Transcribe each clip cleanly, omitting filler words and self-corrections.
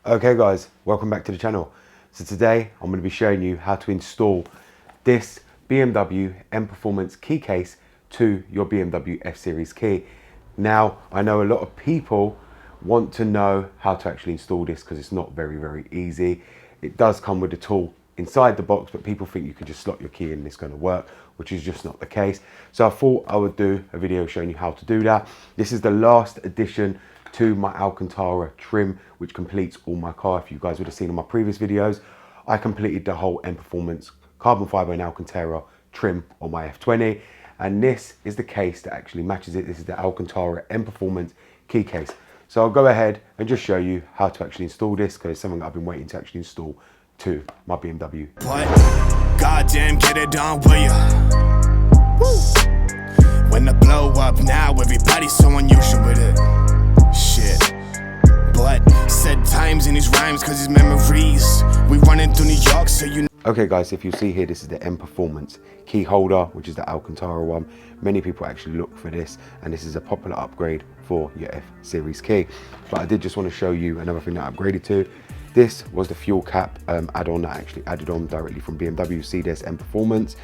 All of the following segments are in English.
Okay guys, welcome back to the channel. So today I'm going to be showing you how to install this BMW M Performance key case to your BMW F Series key. Now, I know a lot of people want to know how to actually install this because it's not very easy. It does come with a tool inside the box, but people think you can just slot your key in and it's going to work, which is just not the case. So I thought I would do a video showing you how to do that. This is the last addition to my Alcantara trim, which completes all my car. If you guys would have seen in my previous videos, I completed the whole M Performance carbon fiber and Alcantara trim on my F20, and this is the case that actually matches it. This is the Alcantara M Performance key case. So I'll go ahead and just show you how to actually install this, because it's something that I've been waiting to actually install to my BMW. What? Goddamn, get it done, will ya? Woo. When the blow up now, everybody's so unusual with it. Shit. But said times in his rhymes, cause his memories. We running through New York, so you know. Okay guys, if you see here, this is the M Performance key holder, which is the Alcantara one. Many people actually look for this, and this is a popular upgrade for your F Series key. But I did just want to show you another thing that I upgraded to. This was the fuel cap add-on that I actually added on directly from BMW. See, there's M Performance.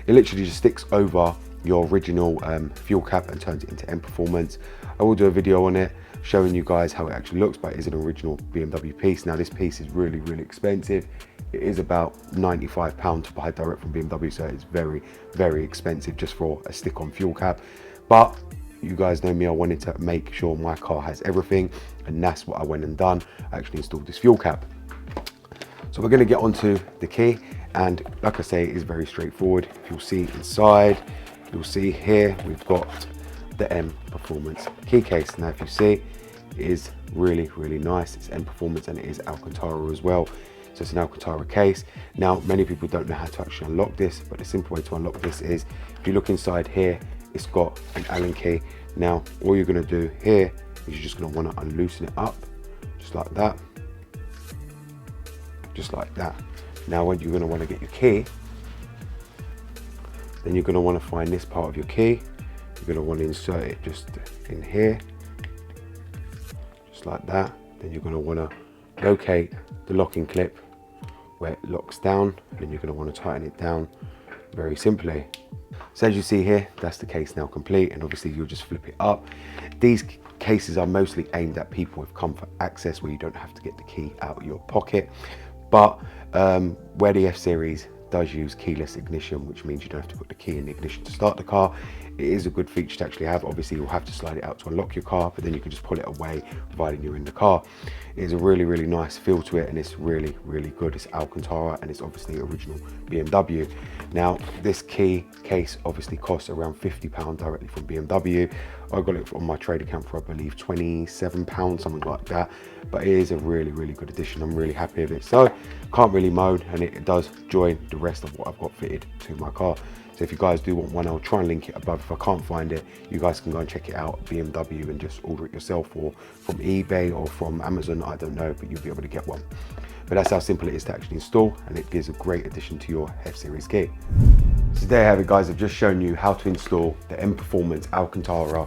It literally just sticks over your original fuel cap and turns it into M Performance. I will do a video on it showing you guys how it actually looks, but it is an original BMW piece. Now this piece is really expensive. It is about £95 to buy direct from BMW, so it's very expensive just for a stick-on fuel cap. But you guys know me, I wanted to make sure my car has everything, and that's what I went and done. I actually installed this fuel cap. So we're going to get onto the key, and like I say, it is very straightforward. If you'll see inside, you'll see here we've got the M Performance key case. Now if you see, it is really nice. It's M Performance and it is Alcantara as well. So it's an Alcantara case. Now many people don't know how to actually unlock this, but the simple way to unlock this is, if you look inside here, it's got an Allen key. Now all you're going to do here is you're just going to want to unloosen it up, just like that, just like that. Now when you're going to want to get your key, then you're going to want to find this part of your key. You're going to want to insert it just in here, just like that. Then you're going to want to locate the locking clip where it locks down, and then you're going to want to tighten it down very simply. So as you see here, that's the case now complete, and obviously you'll just flip it up. These cases are mostly aimed at people with comfort access, where you don't have to get the key out of your pocket. But where the F Series does use keyless ignition, which means you don't have to put the key in the ignition to start the car, it is a good feature to actually have. Obviously you'll have to slide it out to unlock your car, but then you can just pull it away providing you're in the car. It is a really nice feel to it, and it's really good. It's Alcantara, and it's obviously original BMW. Now this key case obviously costs around £50 directly from BMW. I got it on my trade account for I believe £27, something like that. But it is a really good addition. I'm really happy with it. So can't really moan, and it does join the rest of what I've got fitted to my car. So if you guys do want one, I'll try and link it above. If I can't find it, you guys can go and check it out at BMW and just order it yourself, or from eBay or from Amazon, I don't know, but you'll be able to get one. But that's how simple it is to actually install, and it gives a great addition to your F Series key. So there you have it guys, I've just shown you how to install the M Performance Alcantara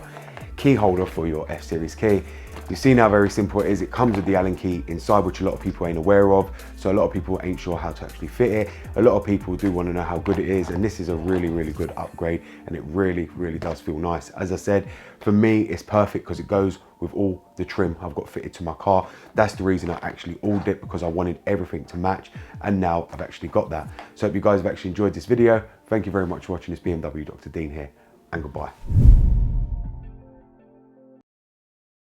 key holder for your F Series key. You've seen how very simple it is. It comes with the Allen key inside, which a lot of people ain't aware of. So a lot of people ain't sure how to actually fit it. A lot of people do want to know how good it is, and this is a really good upgrade, and it really does feel nice. As I said, for me it's perfect because it goes with all the trim I've got fitted to my car. That's the reason I actually ordered it, because I wanted everything to match, and now I've actually got that. So I hope you guys have actually enjoyed this video. Thank you very much for watching. This BMW Dr. Dean here, and goodbye.